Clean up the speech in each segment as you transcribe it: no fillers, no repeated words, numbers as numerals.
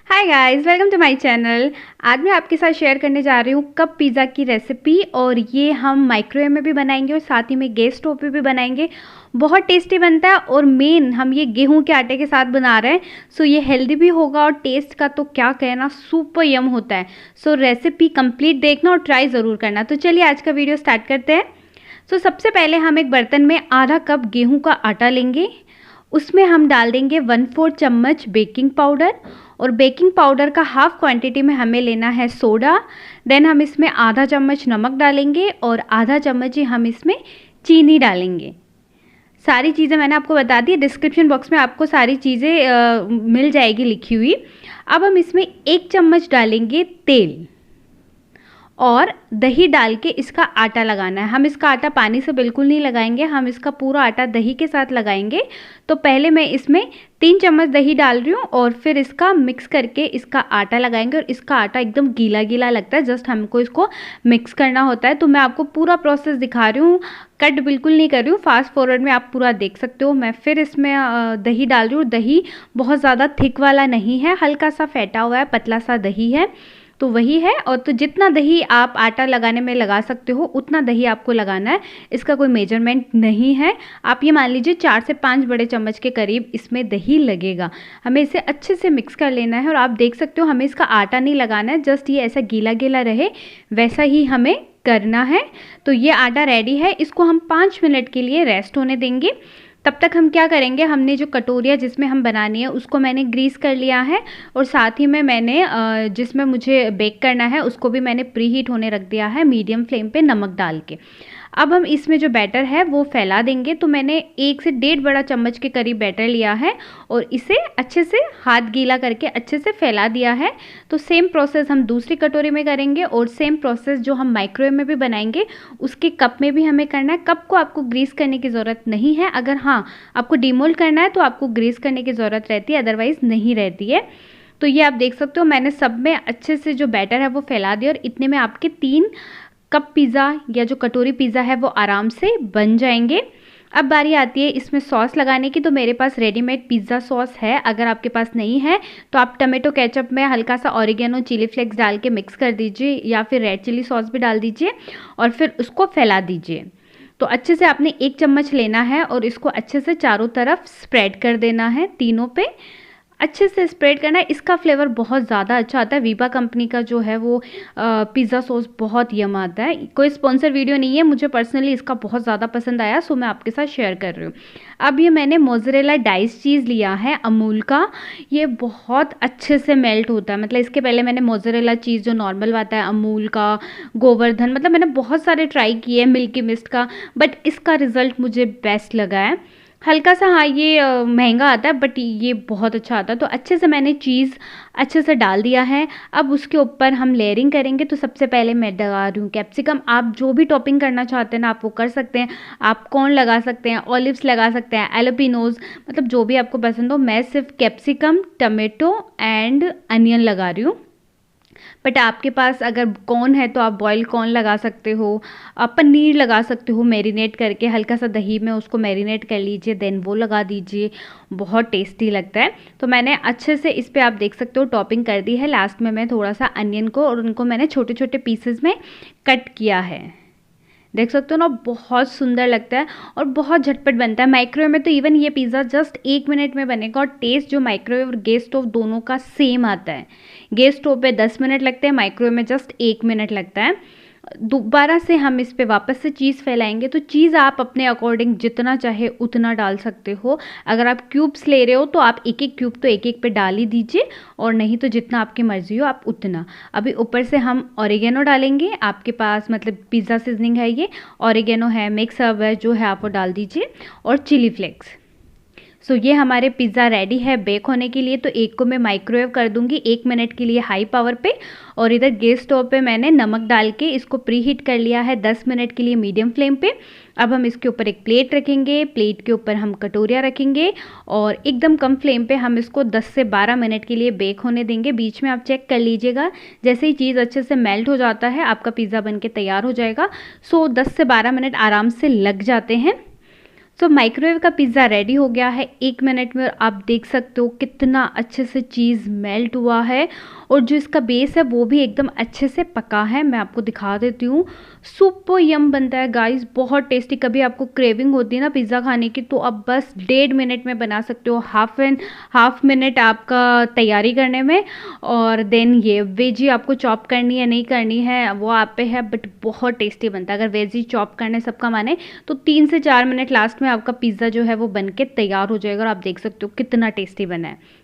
Hi guys, welcome to my channel. आज मैं आपके साथ शेयर करने जा रही हूँ कप पिज़्ज़ा की रेसिपी। और ये हम माइक्रोवेव में भी बनाएंगे और साथ ही में गैस स्टोव पे भी बनाएंगे। बहुत टेस्टी बनता है और मेन हम ये गेहूं के आटे के साथ बना रहे हैं। सो ये हेल्दी भी होगा और टेस्ट का तो क्या कहना, सुपर यम होता है। सो रेसिपी कंप्लीट देखना और ट्राई ज़रूर करना। तो चलिए आज का वीडियो स्टार्ट करते हैं। सो सबसे पहले हम एक बर्तन में आधा कप गेहूँ का आटा लेंगे। उसमें हम डाल देंगे 1/4 चम्मच बेकिंग पाउडर। और बेकिंग पाउडर का हाफ क्वांटिटी में हमें लेना है सोडा। देन हम इसमें आधा चम्मच नमक डालेंगे और आधा चम्मच ही हम इसमें चीनी डालेंगे। सारी चीज़ें मैंने आपको बता दी, डिस्क्रिप्शन बॉक्स में आपको सारी चीज़ें मिल जाएगी लिखी हुई। अब हम इसमें 1 चम्मच डालेंगे तेल और दही डाल के इसका आटा लगाना है। हम इसका आटा पानी से बिल्कुल नहीं लगाएंगे, हम इसका पूरा आटा दही के साथ लगाएंगे। तो पहले मैं इसमें 3 चम्मच दही डाल रही हूँ और फिर इसका मिक्स करके इसका आटा लगाएंगे। और इसका आटा एकदम गीला गीला लगता है, जस्ट हमको इसको मिक्स करना होता है। तो मैं आपको पूरा प्रोसेस दिखा रही हूँ, कट बिल्कुल नहीं कर रही हूँ, फास्ट फॉरवर्ड में आप पूरा देख सकते हो। मैं फिर इसमें दही डाल रही हूँ। दही बहुत ज़्यादा थिक वाला नहीं है, हल्का सा फैटा हुआ है, पतला सा दही है, तो वही है। और तो जितना दही आप आटा लगाने में लगा सकते हो उतना दही आपको लगाना है, इसका कोई मेजरमेंट नहीं है। आप ये मान लीजिए 4 से 5 बड़े चम्मच के करीब इसमें दही लगेगा। हमें इसे अच्छे से मिक्स कर लेना है। और आप देख सकते हो हमें इसका आटा नहीं लगाना है, जस्ट ये ऐसा गीला गीला रहे वैसा ही हमें करना है। तो ये आटा रेडी है, इसको हम 5 मिनट के लिए रेस्ट होने देंगे। तब तक हम क्या करेंगे, हमने जो कटोरिया जिसमें हम बनानी है उसको मैंने ग्रीस कर लिया है। और साथ ही में मैंने जिसमें मुझे बेक करना है उसको भी मैंने प्री हीट होने रख दिया है मीडियम फ्लेम पे नमक डाल के। अब हम इसमें जो बैटर है वो फैला देंगे। तो मैंने 1 से 1.5 बड़ा चम्मच के करीब बैटर लिया है और इसे अच्छे से हाथ गीला करके अच्छे से फैला दिया है। तो सेम प्रोसेस हम दूसरी कटोरी में करेंगे और सेम प्रोसेस जो हम माइक्रोवेव में भी बनाएंगे उसके कप में भी हमें करना है। कप को आपको ग्रीस करने की ज़रूरत नहीं है, अगर हाँ आपको डिमोल्ड करना है तो आपको ग्रीस करने की ज़रूरत रहती है, अदरवाइज़ नहीं रहती है। तो ये आप देख सकते हो मैंने सब में अच्छे से जो बैटर है वो फैला दिया और इतने में आपके 3 कप पिज़्ज़ा या जो कटोरी पिज़्ज़ा है वो आराम से बन जाएंगे। अब बारी आती है इसमें सॉस लगाने की। तो मेरे पास रेडीमेड पिज़्ज़ा सॉस है, अगर आपके पास नहीं है तो आप टमाटो केचप में हल्का सा ऑरिगेनो चिली फ्लेक्स डाल के मिक्स कर दीजिए या फिर रेड चिली सॉस भी डाल दीजिए और फिर उसको फैला दीजिए। तो अच्छे से आपने 1 चम्मच लेना है और इसको अच्छे से चारों तरफ स्प्रेड कर देना है, तीनों पे अच्छे से स्प्रेड करना है। इसका फ्लेवर बहुत ज़्यादा अच्छा आता है। वीबा कंपनी का जो है वो पिज़्ज़ा सॉस बहुत यम आता है। कोई स्पॉन्सर वीडियो नहीं है, मुझे पर्सनली इसका बहुत ज़्यादा पसंद आया, सो मैं आपके साथ शेयर कर रही हूँ। अब ये मैंने मोज़रेला डाइस चीज़ लिया है अमूल का, ये बहुत अच्छे से मेल्ट होता है। मतलब इसके पहले मैंने मोज़रेला चीज़ जो नॉर्मल आता है अमूल का, गोवर्धन, मतलब मैंने बहुत सारे ट्राई किए, मिल्की मिस्ट का, बट इसका रिज़ल्ट मुझे बेस्ट लगा है। हल्का सा हाँ ये महंगा आता है बट ये बहुत अच्छा आता है। तो अच्छे से मैंने चीज़ अच्छे से डाल दिया है। अब उसके ऊपर हम लेयरिंग करेंगे। तो सबसे पहले मैं लगा रही हूँ कैप्सिकम। आप जो भी टॉपिंग करना चाहते हैं ना आप वो कर सकते हैं। आप कॉर्न लगा सकते हैं, ऑलिव्स लगा सकते हैं, एलोपिनोज, मतलब जो भी आपको पसंद हो। मैं सिर्फ कैप्सिकम, टमेटो एंड अनियन लगा रही हूँ। बट आपके पास अगर कॉर्न है तो आप बॉयल कॉर्न लगा सकते हो, आप पनीर लगा सकते हो मैरिनेट करके, हल्का सा दही में उसको मैरिनेट कर लीजिए, देन वो लगा दीजिए, बहुत टेस्टी लगता है। तो मैंने अच्छे से इस पे आप देख सकते हो टॉपिंग कर दी है। लास्ट में मैं थोड़ा सा अनियन को और उनको मैंने छोटे छोटे पीसेस में कट किया है, देख सकते हो ना, बहुत सुंदर लगता है और बहुत झटपट बनता है। माइक्रोवेव में तो इवन ये पिज़्ज़ा जस्ट 1 मिनट में बनेगा और टेस्ट जो माइक्रोवेव और गैस स्टोव दोनों का सेम आता है। गैस स्टोव पे 10 मिनट लगते हैं, माइक्रोवेव में जस्ट 1 मिनट लगता है। दोबारा से हम इस पे वापस से चीज़ फैलाएंगे। तो चीज़ आप अपने अकॉर्डिंग जितना चाहे उतना डाल सकते हो। अगर आप क्यूब्स ले रहे हो तो आप एक एक क्यूब तो एक एक पे डाल ही दीजिए, और नहीं तो जितना आपकी मर्जी हो आप उतना। अभी ऊपर से हम ऑरिगेनो डालेंगे, आपके पास मतलब पिज़्ज़ा सीजनिंग है, ये ऑरिगेनो है, मिक्स हर्ब है, जो है आप वो डाल दीजिए, और चिली फ्लेक्स। सो ये हमारे पिज़्ज़ा रेडी है बेक होने के लिए। तो एक को मैं माइक्रोवेव कर दूंगी 1 मिनट के लिए हाई पावर पे, और इधर गैस स्टोव पे मैंने नमक डाल के इसको प्री हीट कर लिया है 10 मिनट के लिए मीडियम फ्लेम पे। अब हम इसके ऊपर एक प्लेट रखेंगे, प्लेट के ऊपर हम कटोरिया रखेंगे और एकदम कम फ्लेम पे हम इसको 10 से 12 मिनट के लिए बेक होने देंगे। बीच में आप चेक कर लीजिएगा, जैसे ही चीज़ अच्छे से मेल्ट हो जाता है आपका पिज़्ज़ा बन के तैयार हो जाएगा। सो 10 से 12 मिनट आराम से लग जाते हैं। सो माइक्रोवेव का पिज़्ज़ा रेडी हो गया है 1 मिनट में, और आप देख सकते हो कितना अच्छे से चीज़ मेल्ट हुआ है और जो इसका बेस है वो भी एकदम अच्छे से पका है। मैं आपको दिखा देती हूँ, सुपर यम बनता है गाइस, बहुत टेस्टी। कभी आपको क्रेविंग होती है ना पिज़्ज़ा खाने की, तो आप बस 1.5 मिनट में बना सकते हो, हाफ मिनट आपका तैयारी करने में। और देन ये वेजी आपको चॉप करनी है नहीं करनी है वो आप पे है, बट बहुत टेस्टी बनता है। अगर वेजी चॉप करने सबका माने तो 3 से 4 मिनट लास्ट में आपका पिज़्ज़ा जो है वो बन के तैयार हो जाएगा, और आप देख सकते हो कितना टेस्टी बना है।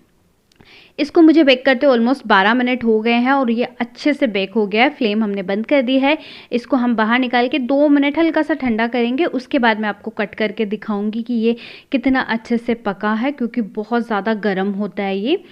इसको मुझे बेक करते ऑलमोस्ट 12 मिनट हो गए हैं और ये अच्छे से बेक हो गया है। फ्लेम हमने बंद कर दी है। इसको हम बाहर निकाल के 2 मिनट हल्का सा ठंडा करेंगे, उसके बाद मैं आपको कट करके दिखाऊंगी कि ये कितना अच्छे से पका है, क्योंकि बहुत ज़्यादा गर्म होता है ये।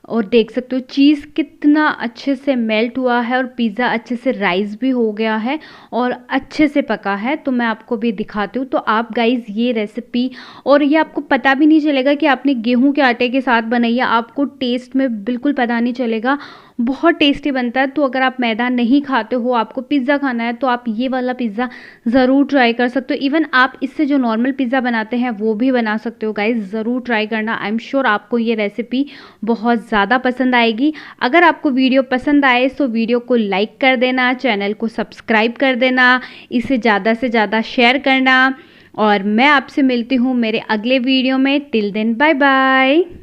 और देख सकते हो चीज़ कितना अच्छे से मेल्ट हुआ है और पिज़्ज़ा अच्छे से राइस भी हो गया है और अच्छे से पका है। तो मैं आपको भी दिखाती हूँ। तो आप गाइज़ ये रेसिपी, और ये आपको पता भी नहीं चलेगा कि आपने गेहूं के आटे के साथ बनाई है, आपको टेस्ट में बिल्कुल पता नहीं चलेगा, बहुत टेस्टी बनता है। तो अगर आप मैदा नहीं खाते हो, आपको पिज़्ज़ा खाना है, तो आप ये वाला पिज़्ज़ा ज़रूर ट्राई कर सकते हो। इवन आप इससे जो नॉर्मल पिज़्ज़ा बनाते हैं वो भी बना सकते हो गाइज़, ज़रूर ट्राई करना। आई एम श्योर आपको ये रेसिपी बहुत ज़्यादा पसंद आएगी। अगर आपको वीडियो पसंद आए तो वीडियो को लाइक कर देना, चैनल को सब्सक्राइब कर देना, इसे ज़्यादा से ज़्यादा शेयर करना, और मैं आपसे मिलती हूँ मेरे अगले वीडियो में। Till then bye bye.